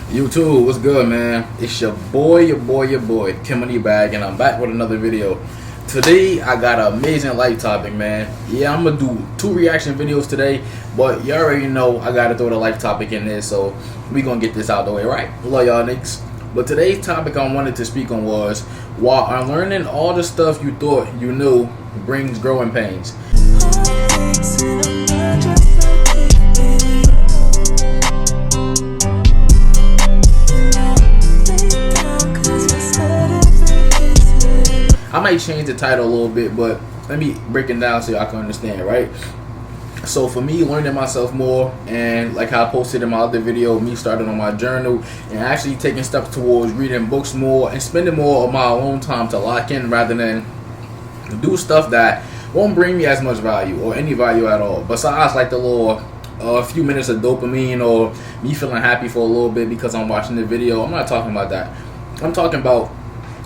YouTube, what's good, man? It's your boy, Timothy Bag, and I'm back with another video. Today, I got an amazing life topic, man. Yeah, I'm gonna do 2 reaction videos today, but you already know I gotta throw the life topic in there, so we gonna get this out the way, right? Love y'all niggas. But today's topic I wanted to speak on was, while unlearning all the stuff you thought you knew brings growing pains. I might change the title a little bit, but let me break it down so y'all can understand, right? So for me, learning myself more, and like how I posted in my other video, me starting on my journal and actually taking steps towards reading books more and spending more of my own time to lock in rather than do stuff that won't bring me as much value or any value at all. Besides like the little a few minutes of dopamine or me feeling happy for a little bit because I'm watching the video. I'm not talking about that. I'm talking about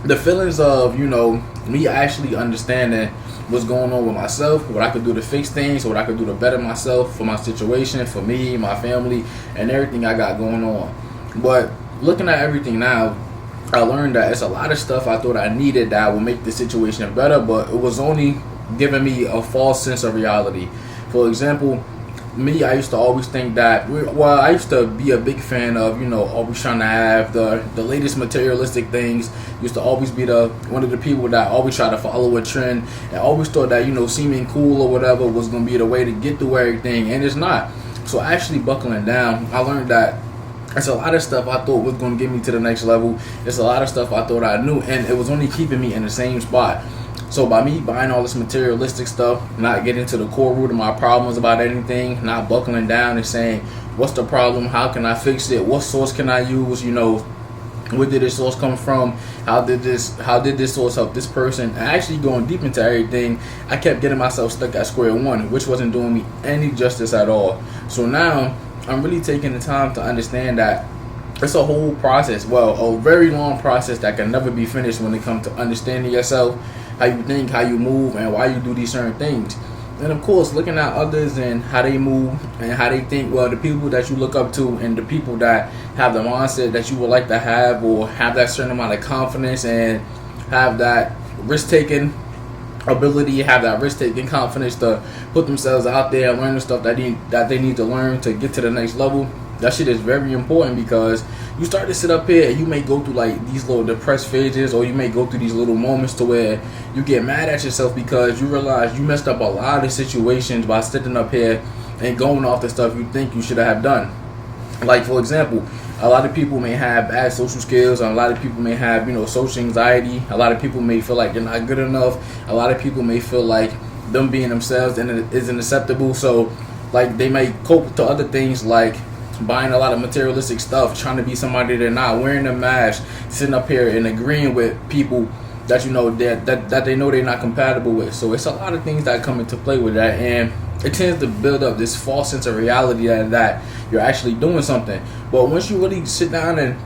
the feelings of, you know, me actually understanding what's going on with myself, what I could do to fix things, what I could do to better myself for my situation, for me, my family, and everything I got going on. But looking at everything now, I learned that it's a lot of stuff I thought I needed that would make the situation better, but it was only giving me a false sense of reality. For example, me, I used to always think that, well, I used to be a big fan of, you know, always trying to have the latest materialistic things. Used to always be one of the people that always try to follow a trend and always thought that, you know, seeming cool or whatever was going to be the way to get through everything, and it's not. So actually buckling down, I learned that it's a lot of stuff I thought was going to get me to the next level. It's a lot of stuff I thought I knew, and it was only keeping me in the same spot. So by me buying all this materialistic stuff, not getting to the core root of my problems about anything, not buckling down and saying, what's the problem? How can I fix it? What source can I use? You know, where did this source come from? How did this source help this person? And actually going deep into everything, I kept getting myself stuck at square one, which wasn't doing me any justice at all. So now I'm really taking the time to understand that it's a whole process, well, a very long process that can never be finished when it comes to understanding yourself, how you think, how you move, and why you do these certain things. And of course, looking at others and how they move and how they think, well, the people that you look up to and the people that have the mindset that you would like to have, or have that certain amount of confidence and have that risk-taking ability, have that risk-taking confidence to put themselves out there and learn the stuff that they need to learn to get to the next level. That shit is very important, because you start to sit up here and you may go through like these little depressed phases, or you may go through these little moments to where you get mad at yourself because you realize you messed up a lot of situations by sitting up here and going off the stuff you think you should have done. Like, for example, a lot of people may have bad social skills, and a lot of people may have, you know, social anxiety. A lot of people may feel like they're not good enough. A lot of people may feel like them being themselves isn't acceptable. So like they may cope to other things like buying a lot of materialistic stuff, trying to be somebody they're not, wearing a mask, sitting up here and agreeing with people that, you know, that they know they're not compatible with. So it's a lot of things that come into play with that, and it tends to build up this false sense of reality that you're actually doing something. But once you really sit down and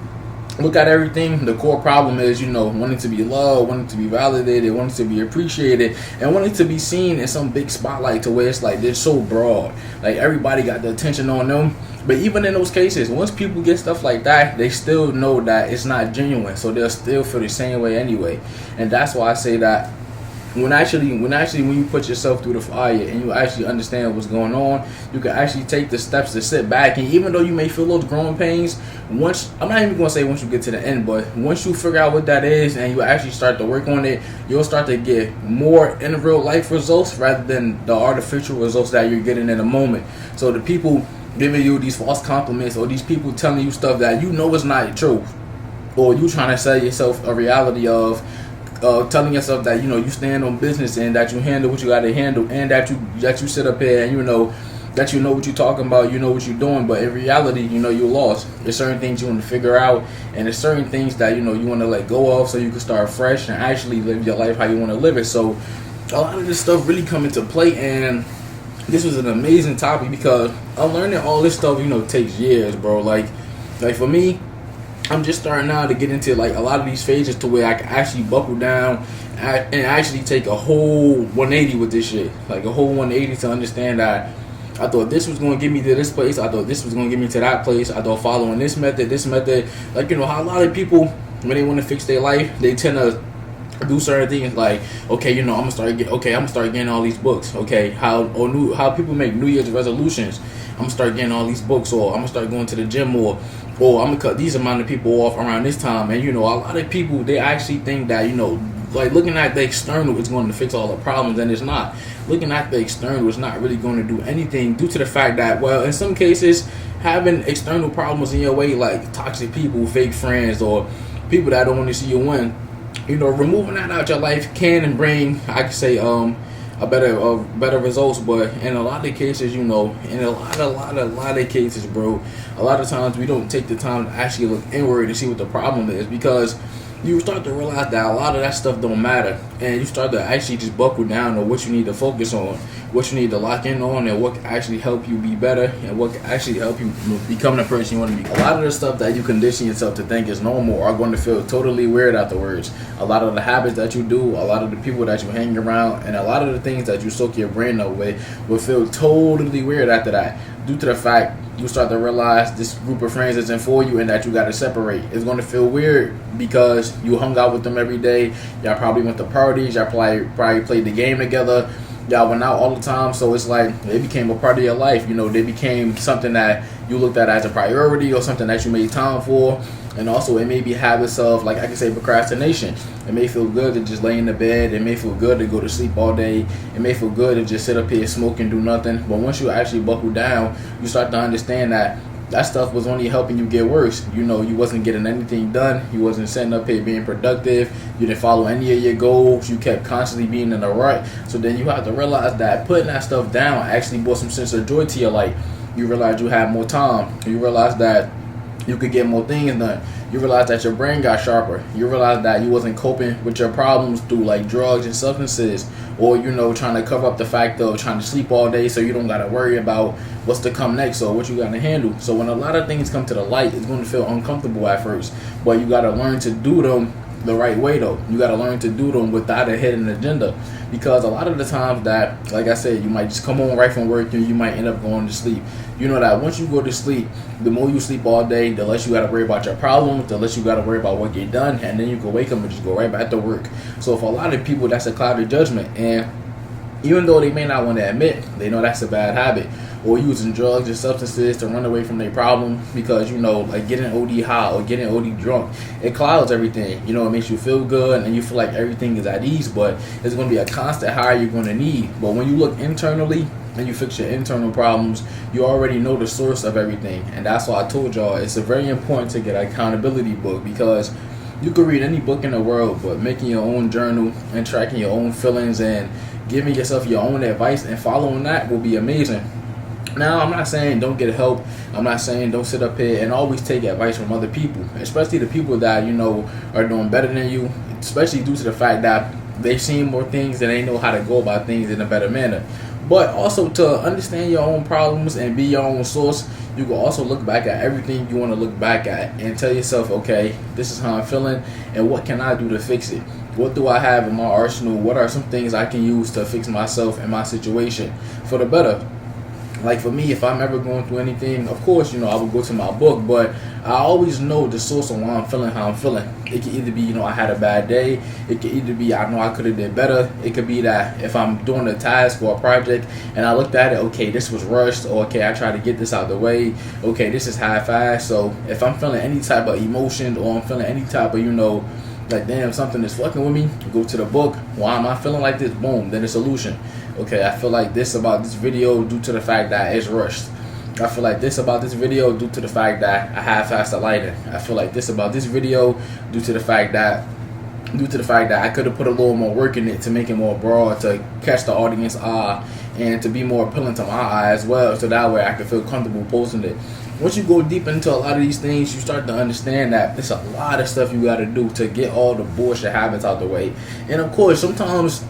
look at everything, the core problem is, you know, wanting to be loved, wanting to be validated, wanting to be appreciated, and wanting to be seen in some big spotlight to where it's like they're so broad, like everybody got the attention on them. But even in those cases, once people get stuff like that, they still know that it's not genuine, so they'll still feel the same way anyway. And that's why I say that when you put yourself through the fire and you actually understand what's going on, you can actually take the steps to sit back. And even though you may feel those growing pains, I'm not even going to say once you get to the end, but once you figure out what that is and you actually start to work on it, you'll start to get more in real life results rather than the artificial results that you're getting in a moment. So the people giving you these false compliments, or these people telling you stuff that you know is not true, or you trying to sell yourself a reality of telling yourself that, you know, you stand on business and that you handle what you got to handle, and that you sit up here and you know that you know what you're talking about, you know what you're doing, but in reality, you know, you're lost. There's certain things you want to figure out, and there's certain things that, you know, you want to let go of so you can start fresh and actually live your life how you want to live it. So a lot of this stuff really come into play, and this was an amazing topic because unlearning all this stuff, you know, takes years, bro. Like for me, I'm just starting now to get into like a lot of these phases to where I can actually buckle down and actually take a whole 180 with this shit, like a whole 180 to understand that I thought this was going to get me to this place. I thought this was going to get me to that place. I thought following this method. Like, you know, how a lot of people, when they want to fix their life, they tend to do certain things like, okay, you know, I'm gonna start getting all these books. Okay, how people make New Year's resolutions. I'm gonna start getting all these books, or I'm gonna start going to the gym more, or I'm gonna cut these amount of people off around this time. And you know, a lot of people, they actually think that, you know, like looking at the external is going to fix all the problems, and it's not. Looking at the external is not really going to do anything, due to the fact that, well, in some cases, having external problems in your way, like toxic people, fake friends, or people that don't want to see you win, you know, removing that out your life can and bring, I could say, a better results. But in a lot of cases, you know, in a lot of cases, bro, a lot of times we don't take the time to actually look inward to see what the problem is, because you start to realize that a lot of that stuff don't matter, and you start to actually just buckle down on what you need to focus on, what you need to lock in on, and what can actually help you be better, and what can actually help you become the person you want to be. A lot of the stuff that you condition yourself to think is normal are going to feel totally weird afterwards. A lot of the habits that you do, a lot of the people that you hang around, and a lot of the things that you soak your brain up with will feel totally weird after that, due to the fact you start to realize this group of friends isn't for you and that you got to separate. It's going to feel weird because you hung out with them every day. Y'all probably went to parties. Y'all probably played the game together. Y'all went out all the time. So it's like they became a part of your life. You know, they became something that you looked at as a priority, or something that you made time for. And also, it may be habits of, like I can say, procrastination. It may feel good to just lay in the bed. It may feel good to go to sleep all day. It may feel good to just sit up here, smoke, and do nothing. But once you actually buckle down, you start to understand that that stuff was only helping you get worse. You know, you wasn't getting anything done. You wasn't sitting up here being productive. You didn't follow any of your goals. You kept constantly being in a rut. So then you have to realize that putting that stuff down actually brought some sense of joy to your life. You realize you had more time. You realize that you could get more things done. You realize that your brain got sharper. You realize that you wasn't coping with your problems through like drugs and substances, or, you know, trying to cover up the fact of trying to sleep all day so you don't got to worry about what's to come next or what you got to handle. So when a lot of things come to the light, it's going to feel uncomfortable at first, but you got to learn to do them the right way though. You got to learn to do them without a hidden agenda, because a lot of the times that, like I said, you might just come home right from work and you might end up going to sleep. You know that once you go to sleep, the more you sleep all day, the less you got to worry about your problems, the less you got to worry about what get done, and then you can wake up and just go right back to work. So for a lot of people, that's a clouded judgment, and even though they may not want to admit, they know that's a bad habit, or using drugs or substances to run away from their problem, because, you know, like getting OD high or getting OD drunk, it clouds everything. You know, it makes you feel good and you feel like everything is at ease, but it's going to be a constant high you're going to need. But when you look internally and you fix your internal problems, you already know the source of everything. And that's why I told y'all it's very important to get an accountability book, because you could read any book in the world, but making your own journal and tracking your own feelings and giving yourself your own advice and following that will be amazing. Now, I'm not saying don't get help. I'm not saying don't sit up here and always take advice from other people, especially the people that, you know, are doing better than you, especially due to the fact that they've seen more things and they know how to go about things in a better manner. But also to understand your own problems and be your own source, you can also look back at everything you want to look back at and tell yourself, okay, this is how I'm feeling and what can I do to fix it? What do I have in my arsenal? What are some things I can use to fix myself and my situation for the better? Like for me, if I'm ever going through anything, of course, you know, I would go to my book, but I always know the source of why I'm feeling how I'm feeling. It could either be, you know, I had a bad day. It could either be, I know I could have did better. It could be that if I'm doing a task or a project and I looked at it, okay, this was rushed, or okay, I tried to get this out of the way. Okay, this is half-assed. So if I'm feeling any type of emotion, or I'm feeling any type of, you know, like, damn, something is fucking with me, go to the book. Why am I feeling like this? Boom, then a solution. Okay, I feel like this about this video due to the fact that it's rushed. I feel like this about this video due to the fact that I half-assed the lighting. I feel like this about this video due to the fact that I could have put a little more work in it to make it more broad, to catch the audience eye, and to be more appealing to my eye as well, so that way I can feel comfortable posting it. Once you go deep into a lot of these things, you start to understand that there's a lot of stuff you got to do to get all the bullshit habits out the way. And of course, sometimes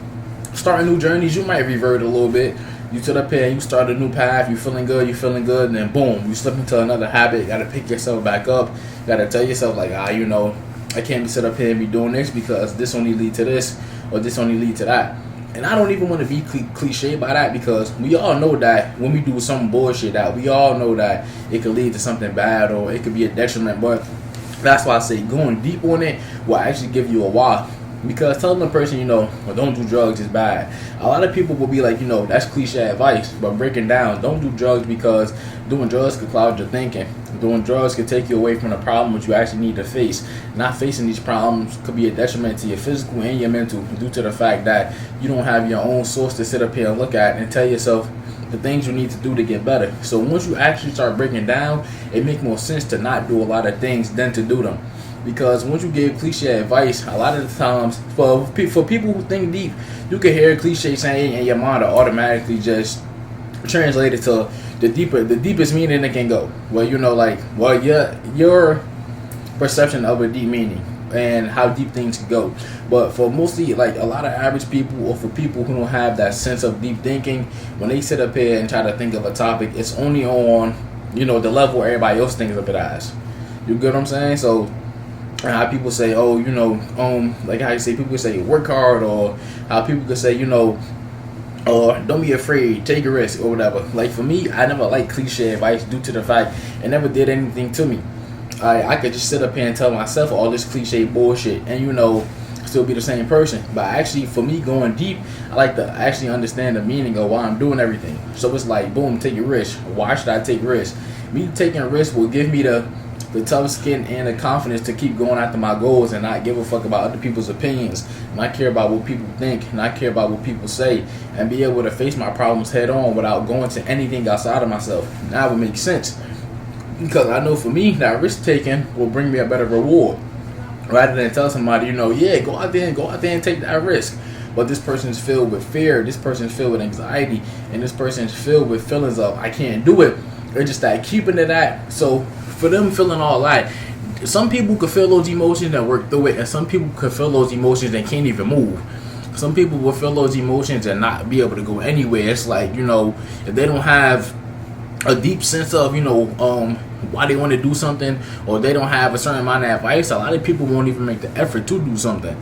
starting new journeys, you might revert a little bit. You sit up here and you start a new path, you feeling good, and then boom, you slip into another habit. You got to pick yourself back up. You got to tell yourself like, you know, I can't be sit up here and be doing this because this only lead to this, or this only lead to that. And I don't even want to be cliche by that, because we all know that when we do some bullshit, that we all know that it could lead to something bad or it could be a detriment. But that's why I say going deep on it will actually give you a why. Because telling the person, you know, well, don't do drugs is bad. A lot of people will be like, you know, that's cliche advice. But breaking down, don't do drugs, because doing drugs could cloud your thinking. Doing drugs could take you away from the problem which you actually need to face. Not facing these problems could be a detriment to your physical and your mental, due to the fact that you don't have your own source to sit up here and look at and tell yourself the things you need to do to get better. So once you actually start breaking down, it makes more sense to not do a lot of things than to do them. Because once you give cliche advice, a lot of the times, for people who think deep, you can hear a cliche saying and your mind will automatically just translate it to the deepest meaning it can go. Well, you know, like, well, your perception of a deep meaning and how deep things can go. But for mostly, like, a lot of average people, or for people who don't have that sense of deep thinking, when they sit up here and try to think of a topic, it's only on, you know, the level where everybody else thinks of it as. You get what I'm saying? So how people say, oh, you know, like how you say, people say work hard, or how people could say, you know, or don't be afraid, take a risk, or whatever. Like, for me, I never liked cliche advice, due to the fact it never did anything to me. I could just sit up here and tell myself all this cliche bullshit and, you know, still be the same person. But actually, for me, going deep, I like to actually understand the meaning of why I'm doing everything. So it's like, boom, take a risk. Why should I take risks? Me taking a risk will give me the tough skin and the confidence to keep going after my goals and not give a fuck about other people's opinions, not care about what people think, not care about what people say, and be able to face my problems head on without going to anything outside of myself. Now it would make sense, because I know for me that risk taking will bring me a better reward, rather than tell somebody, you know, yeah, go out there and take that risk. But this person is filled with fear, this person is filled with anxiety, and this person is filled with feelings of I can't do it. They're just like keeping it at. So for them feeling all right, some people could feel those emotions and work through it, and some people could feel those emotions and can't even move. Some people will feel those emotions and not be able to go anywhere. It's like, you know, if they don't have a deep sense of, you know, why they want to do something, or they don't have a certain amount of advice, a lot of people won't even make the effort to do something.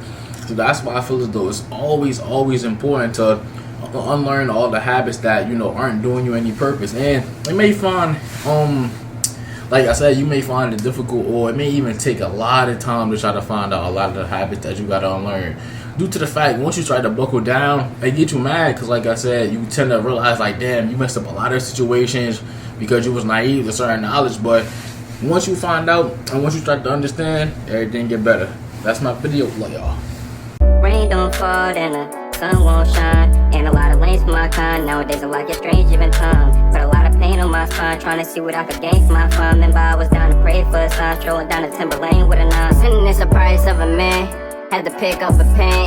So that's why I feel as though it's always important to unlearn all the habits that, you know, aren't doing you any purpose. And it may find, like I said, you may find it difficult, or it may even take a lot of time to try to find out a lot of the habits that you gotta unlearn. Due to the fact, once you try to buckle down, it get you mad, because like I said, you tend to realize like, damn, you messed up a lot of situations because you was naive to certain knowledge. But once you find out and once you start to understand, everything get better. That's my video for y'all. Rain don't fall, then the sun won't shine. And a lot of lanes for my kind. Nowadays a lot get strange even time. Put a lot of pain on my spine, trying to see what I could gain from my fun. Remember I was down to pray for a sign, strolling down the timber lane with a nine. Sin is the price of a man, had to pick up a pen.